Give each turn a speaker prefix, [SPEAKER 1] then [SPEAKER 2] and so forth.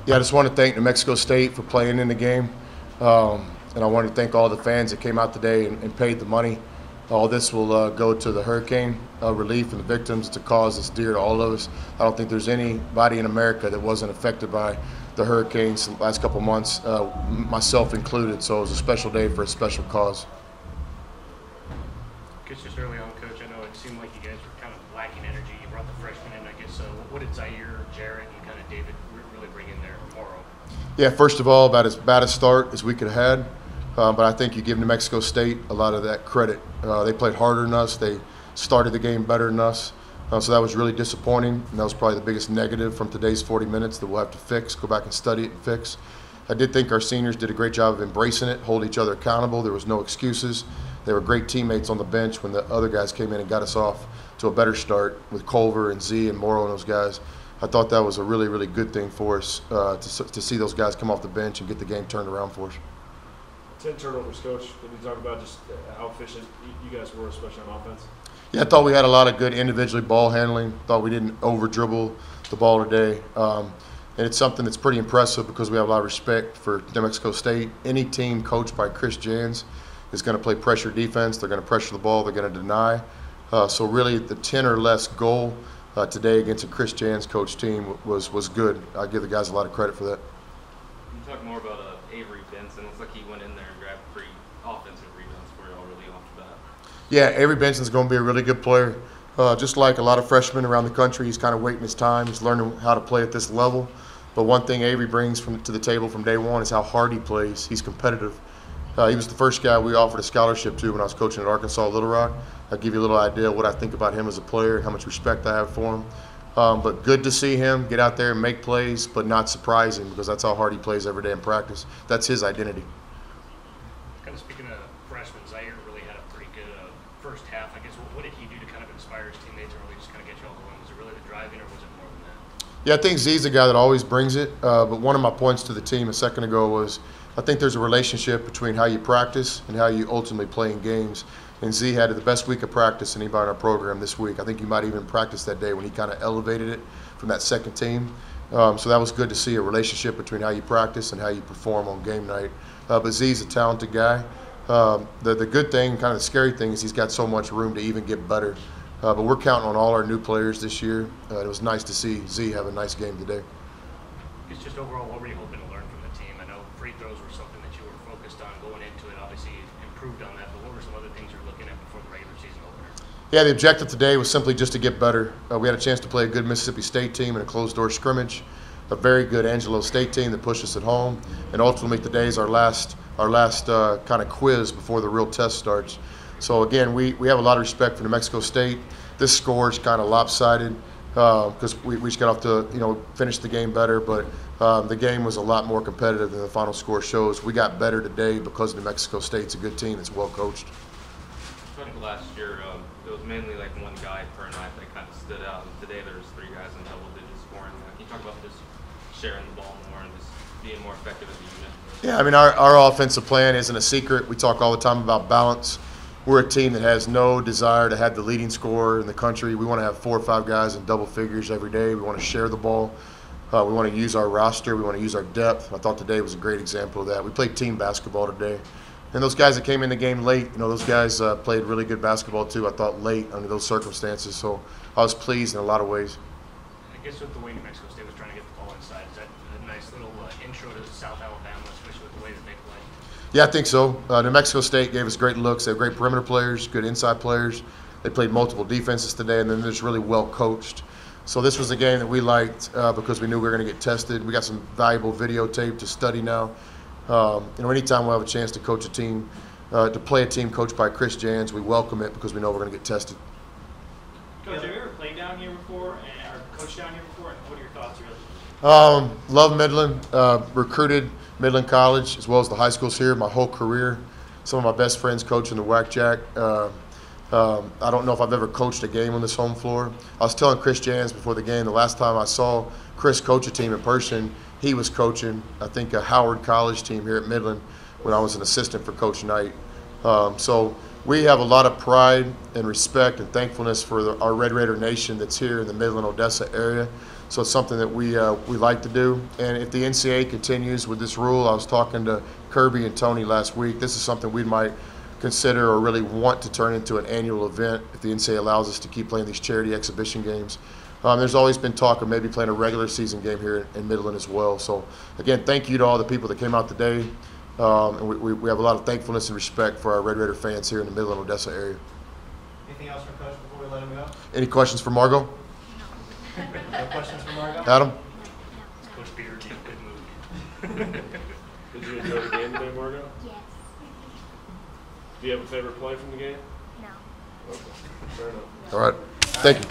[SPEAKER 1] Yeah, I just want to thank New Mexico State for playing in the game. And I want to thank all the fans that came out today and paid the money. All this will go to the hurricane relief and the victims. It's a cause that's dear to all of us. I don't think there's anybody in America that wasn't affected by the hurricanes the last couple months, myself included. So it was a special day for a special cause.
[SPEAKER 2] I guess just early on, Coach, I know it seemed like you guys were kind of lacking energy. You brought the freshmen in, I guess. So what did Zaire, Jarrett, and kind of David really bring in there tomorrow?
[SPEAKER 1] Yeah, first of all, about as bad a start as we could have had. But I think you give New Mexico State a lot of that credit. They played harder than us. They started the game better than us. So that was really disappointing. And that was probably the biggest negative from today's 40 minutes that we'll have to fix, go back and study it and fix. I did think our seniors did a great job of embracing it, hold each other accountable. There was no excuses. They were great teammates on the bench when the other guys came in and got us off to a better start with Culver and Z and Morrow and those guys. I thought that was a really, really good thing for us to see those guys come off the bench and get the game turned around for us.
[SPEAKER 3] 10 turnovers, Coach. Can you talk about just how efficient you guys were, especially on offense?
[SPEAKER 1] Yeah, I thought we had a lot of good individually ball handling. Thought we didn't over-dribble the ball today. And it's something that's pretty impressive because we have a lot of respect for New Mexico State. Any team coached by Chris Jans is going to play pressure defense. They're going to pressure the ball. They're going to deny. So really the 10 or less goal today against a Chris Jans coach team was good. I give the guys a lot of credit for that.
[SPEAKER 4] Can you talk more about Avery Benson? Looks like he went in there and grabbed 3 offensive rebounds for you all really off the bat.
[SPEAKER 1] Yeah, Avery Benson's going to be a really good player. Just like a lot of freshmen around the country, he's kind of waiting his time. He's learning how to play at this level. But one thing Avery brings to the table from day one is how hard he plays. He's competitive. He was the first guy we offered a scholarship to when I was coaching at Arkansas Little Rock. I'll give you a little idea of what I think about him as a player and how much respect I have for him. But good to see him get out there and make plays, but not surprising because that's how hard he plays every day in practice. That's his identity.
[SPEAKER 2] Kind of speaking of freshmen, Zaire really had a pretty good first half. I guess what did he do to kind of inspire his teammates or really just kind of get you all going? Was it really the driving or was it more than that?
[SPEAKER 1] Yeah, I think Z's a guy that always brings it. But one of my points to the team a second ago was I think there's a relationship between how you practice and how you ultimately play in games. And Z had the best week of practice than anybody in our program this week. I think you might even practice that day when he kind of elevated it from that second team. So that was good to see a relationship between how you practice and how you perform on game night. But Z's a talented guy. The good thing, kind of the scary thing, is he's got so much room to even get better. But we're counting on all our new players this year. It was nice to see Z have a nice game today.
[SPEAKER 2] It's just overall, what were you hoping to learn from the team? I know free throws were something that you were focused on going into it. Obviously, you improved on that. But what were some other things you were looking at before the regular season opener?
[SPEAKER 1] Yeah, the objective today was simply just to get better. We had a chance to play a good Mississippi State team in a closed-door scrimmage, a very good Angelo State team that pushed us at home, and ultimately today is our last kind of quiz before the real test starts. So again, we have a lot of respect for New Mexico State. This score is kind of lopsided because we just got off to finish the game better, but the game was a lot more competitive than the final score shows. We got better today because New Mexico State's a good team that's well coached.
[SPEAKER 4] I think last year it was mainly like one guy per night that kind of stood out. And today there's 3 guys in double digits scoring. Can you talk about just sharing the ball more and just being more effective as a unit?
[SPEAKER 1] Yeah, I mean our offensive plan isn't a secret. We talk all the time about balance. We're a team that has no desire to have the leading scorer in the country. We want to have 4 or 5 guys in double figures every day. We want to share the ball. We want to use our roster. We want to use our depth. I thought today was a great example of that. We played team basketball today. And those guys that came in the game late, those guys played really good basketball too, I thought, late under those circumstances. So I was pleased in a lot of ways.
[SPEAKER 2] I guess with the way New Mexico State was trying to get the ball inside, is that a nice little intro to South Alabama, especially with the way that they play?
[SPEAKER 1] Yeah, I think so. New Mexico State gave us great looks. They have great perimeter players, good inside players. They played multiple defenses today, and then they're just really well coached. So this was a game that we liked because we knew we were going to get tested. We got some valuable videotape to study now. Anytime we'll have a chance to coach a team, to play a team coached by Chris Jans, we welcome it because we know we're going to get tested.
[SPEAKER 5] Coach, have you ever played down here before or coached down here before? And what are your thoughts really?
[SPEAKER 1] Love Midland. Recruited Midland College as well as the high schools here my whole career. Some of my best friends coach in the Whack Jack. I don't know if I've ever coached a game on this home floor. I was telling Chris Jans before the game, the last time I saw Chris coach a team in person, he was coaching, I think, a Howard College team here at Midland when I was an assistant for Coach Knight. So we have a lot of pride and respect and thankfulness for our Red Raider Nation that's here in the Midland, Odessa area. So it's something that we like to do. And if the NCAA continues with this rule, I was talking to Kirby and Tony last week, this is something we might consider or really want to turn into an annual event if the NCAA allows us to keep playing these charity exhibition games. There's always been talk of maybe playing a regular season game here in Midland as well. So again, thank you to all the people that came out today. And we have a lot of thankfulness and respect for our Red Raider fans here in the Midland, Odessa area.
[SPEAKER 5] Anything else for Coach before we let him go?
[SPEAKER 1] Any questions for Margot?
[SPEAKER 5] No questions for Margo?
[SPEAKER 1] Adam?
[SPEAKER 2] Coach Beard's in a good mood.
[SPEAKER 3] Did you enjoy the game today, Margo?
[SPEAKER 6] Yes.
[SPEAKER 3] Do you have a favorite play from the game?
[SPEAKER 6] No.
[SPEAKER 3] Okay. Fair enough.
[SPEAKER 1] All right. Thank you.